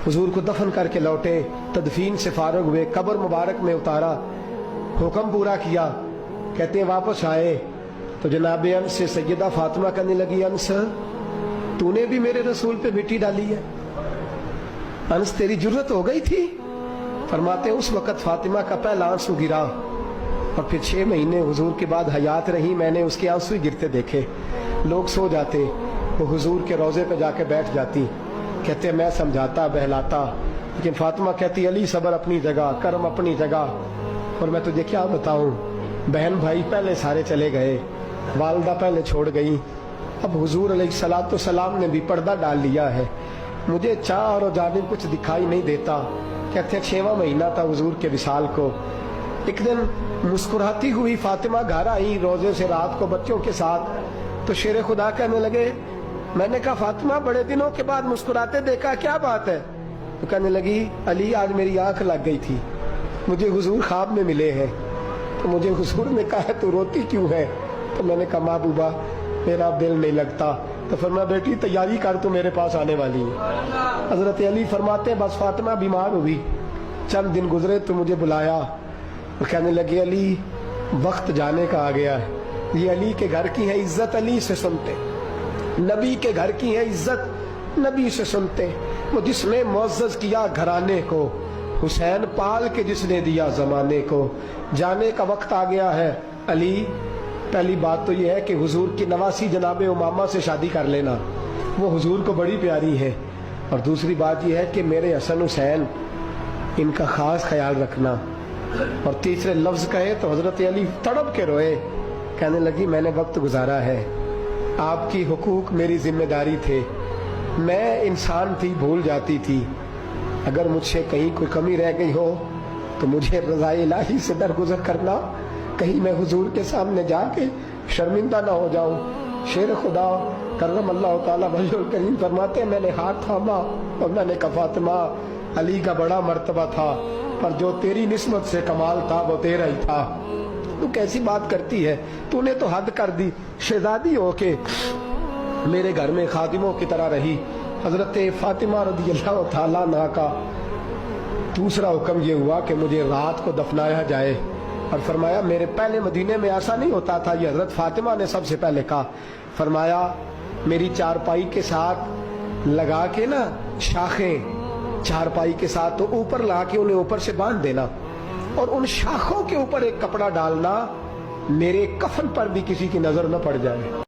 हुजूर को दफन करके लौटे, तदफीन से फारग हुए, कब्र मुबारक में उतारा, हुक्म पूरा किया। कहते हैं वापस आए तो जनाब अंस से सैयदा फातिमा कहने लगी, अंस तूने भी मेरे रसूल पे मिट्टी डाली है? अंस तेरी जुर्रत हो गई थी? फरमाते उस वक़्त फातिमा का पहला आंसू गिरा और फिर 6 महीने हुजूर के बाद हयात रही, मैंने उसके आंसू ही गिरते देखे। लोग सो जाते, वो हुजूर के रोज़े पे जाके बैठ जाती। कहते मैं समझाता बहलाता, लेकिन फातिमा कहती अली सबर अपनी जगह, करम अपनी जगह। और मैं तुझे क्या बताऊं, बहन भाई पहले सारे चले गए, वालदा पहले छोड़ गई, अब हुजूर अलैहिस्सलातु सलाम ने भी पर्दा डाल लिया है, मुझे चार और जानिब कुछ दिखाई नहीं देता। कहते 6वां महीना था हुजूर के विसाल को। एक दिन मुस्कुराती हुई फातिमा घर आई रोजे से रात को बच्चों के साथ, तो शेर खुदा कहने लगे, मैंने कहा फातिमा बड़े दिनों के बाद मुस्कुराते देखा, क्या बात है? तो कहने लगी अली आज मेरी आंख लग गई थी, मुझे हुजूर ख्वाब में मिले हैं, तो मुझे हुजूर ने कहा तू रोती क्यों है? तो मैंने कहा महबूबा मेरा दिल नहीं लगता। तो फरमाया बेटी तैयारी कर, तू मेरे पास आने वाली है। हजरत अली फरमाते बस फातिमा बीमार हुई, चंद दिन गुजरे तो मुझे बुलाया और कहने लगे अली वक्त जाने का आ गया है, ये अली के घर की है इज्जत, अली से सुनते, नबी के घर की है इज्जत, नबी से सुनते। वो जिसने मुअज़्ज़ज़ किया घराने को, हुसैन पाल के जिसने दिया जमाने को, जाने का वक्त आ गया है अली। पहली बात तो यह है कि हुजूर की नवासी जनाबे उमामा से शादी कर लेना, वो हुजूर को बड़ी प्यारी है। और दूसरी बात यह है कि मेरे हसन हुसैन इनका खास ख्याल रखना। और तीसरे लफ्ज कहे तो हजरत अली तड़प के रोए, कहने लगी मैंने वक्त गुजारा है, आपकी हुकूक मेरी जिम्मेदारी थे, मैं इंसान थी भूल जाती थी, अगर मुझसे कहीं कोई कमी रह गई हो तो मुझे रज़ाए इलाही से दरगुजर करना, कहीं मैं हुजूर के सामने जाके शर्मिंदा ना हो जाऊं। शेर खुदा करम अल्लाह ताला वजहुल करीम फरमाते मैंने हाथ थामा और मैंने कहा फातिमा अली का बड़ा मर्तबा था, पर जो तेरी निस्बत से कमाल था वो तेरा ही था। तू कैसी बात करती है, तूने तो हद कर दी, शहजादी हो के मेरे घर में खादिमों की तरह रही। हजरत फातिमा रज़ियल्लाहु ताला अन्हा का दूसरा हुक्म ये हुआ कि मुझे रात को दफनाया जाए। और फरमाया मेरे पहले मदीने में ऐसा नहीं होता था, ये हजरत फातिमा ने सबसे पहले कहा। फरमाया मेरी चारपाई के साथ लगा के ना शाखें, चारपाई के साथ तो ऊपर ला के उन्हें ऊपर से बांध देना और उन शाखों के ऊपर एक कपड़ा डालना, मेरे कफन पर भी किसी की नजर न पड़ जाए।